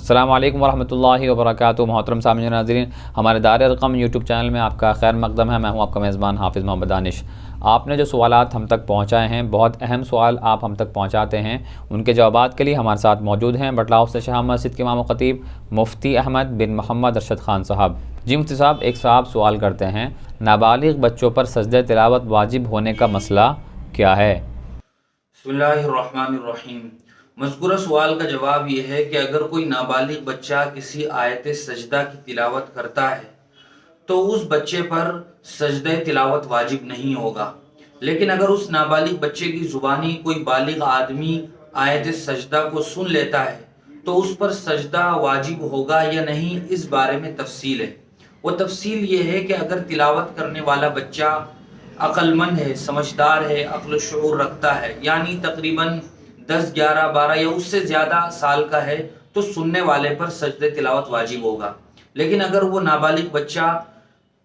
السلام علیکم ورحمۃ اللہ وبرکاتہ۔ محترم سامعین ناظرین، ہمارے دار ارقم یوٹیوب چینل میں آپ کا خیر مقدم ہے۔ میں ہوں آپ کا میزبان حافظ محمد دانش۔ آپ نے جو سوالات ہم تک پہنچائے ہیں، بہت اہم سوال آپ ہم تک پہنچاتے ہیں، ان کے جوابات کے لیے ہمارے ساتھ موجود ہیں بٹلہ ہاؤس سے شاہ مسجد کے امام و خطیب مفتی احمد بن محمد ارشد خان صاحب۔ جی مفتی صاحب، ایک صاحب سوال کرتے ہیں، نابالغ بچوں پر سجدہ تلاوت واجب ہونے کا مسئلہ کیا ہے؟ بسم اللہ الرحمن الرحیم۔ مذکورہ سوال کا جواب یہ ہے کہ اگر کوئی نابالغ بچہ کسی آیت سجدہ کی تلاوت کرتا ہے تو اس بچے پر سجدہ تلاوت واجب نہیں ہوگا، لیکن اگر اس نابالغ بچے کی زبانی کوئی بالغ آدمی آیت سجدہ کو سن لیتا ہے تو اس پر سجدہ واجب ہوگا یا نہیں، اس بارے میں تفصیل ہے۔ وہ تفصیل یہ ہے کہ اگر تلاوت کرنے والا بچہ عقل مند ہے، سمجھدار ہے، عقل و شعور رکھتا ہے، یعنی تقریباً 10، 11، 12 یا اس سے زیادہ سال کا ہے تو سننے والے پر سجدہ تلاوت واجب ہوگا۔ لیکن اگر وہ نابالغ بچہ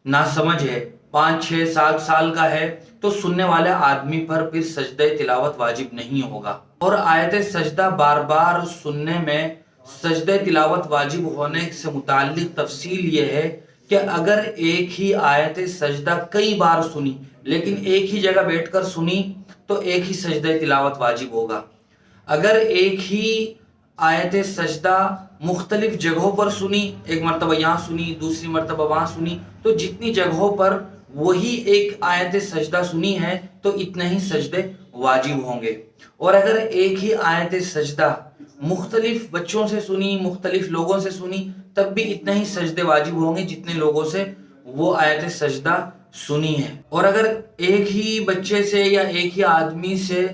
ناسمجھ ہے، 5، 6، 7 سال کا ہے تو سننے والے آدمی پر پھر سجدہ تلاوت واجب نہیں ہوگا۔ اور آیت سجدہ بار بار سننے میں سجدہ تلاوت واجب ہونے سے متعلق تفصیل یہ ہے کہ اگر ایک ہی آیت سجدہ کئی بار سنی لیکن ایک ہی جگہ بیٹھ کر سنی تو ایک ہی سجدہ تلاوت واجب ہوگا۔ اگر ایک ہی آیت سجدہ مختلف جگہوں پر سنی، ایک مرتبہ یہاں سنی، دوسری مرتبہ وہاں سنی، تو جتنی جگہوں پر وہی ایک آیت سجدہ سنی ہے تو اتنے ہی سجدے واجب ہوں گے۔ اور اگر ایک ہی آیت سجدہ مختلف بچوں سے سنی، مختلف لوگوں سے سنی، تب بھی اتنے ہی سجدے واجب ہوں گے جتنے لوگوں سے وہ آیت سجدہ سنی ہے۔ اور اگر ایک ہی بچے سے یا ایک ہی آدمی سے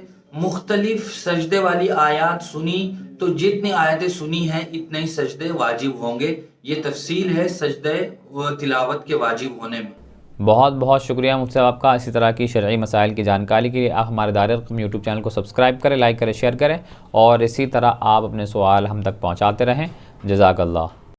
مختلف سجدے والی آیات سنی تو جتنی آیتیں سنی ہیں اتنے ہی سجدے واجب ہوں گے۔ یہ تفصیل ہے سجدے و تلاوت کے واجب ہونے میں۔ بہت بہت شکریہ مفتی صاحب آپ کا۔ اسی طرح کی شرعی مسائل کی جانکاری کے لیے آپ ہمارے دار ارقم یوٹیوب چینل کو سبسکرائب کریں، لائک کریں، شیئر کریں، اور اسی طرح آپ اپنے سوال ہم تک پہنچاتے رہیں۔ جزاک اللہ۔